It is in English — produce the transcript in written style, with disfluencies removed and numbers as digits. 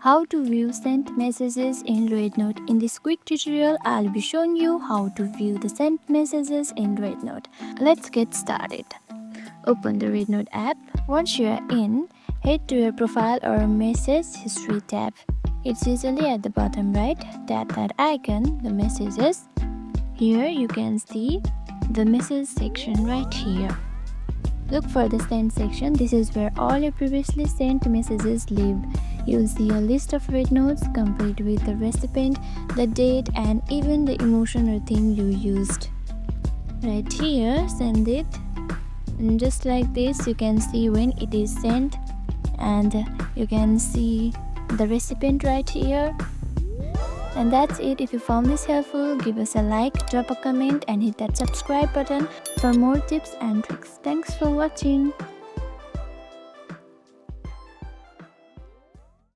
How to view sent messages in Rednote. In this quick tutorial, I'll be showing you how to view the sent messages in Rednote. Let's get started. Open the Rednote app. Once you are in, head to your profile or message history tab. It's usually at the bottom right. Tap that icon, the messages. Here you can see the message section right here. Look for the sent section. This is where all your previously sent messages live. You'll see a list of red notes complete with the recipient, the date, and even the emotion or theme you used. Right here, send it. And just like this, you can see when it is sent, and you can see the recipient right here. And that's it. If you found this helpful, give us a like, drop a comment, and hit that subscribe button for more tips and tricks. Thanks for watching.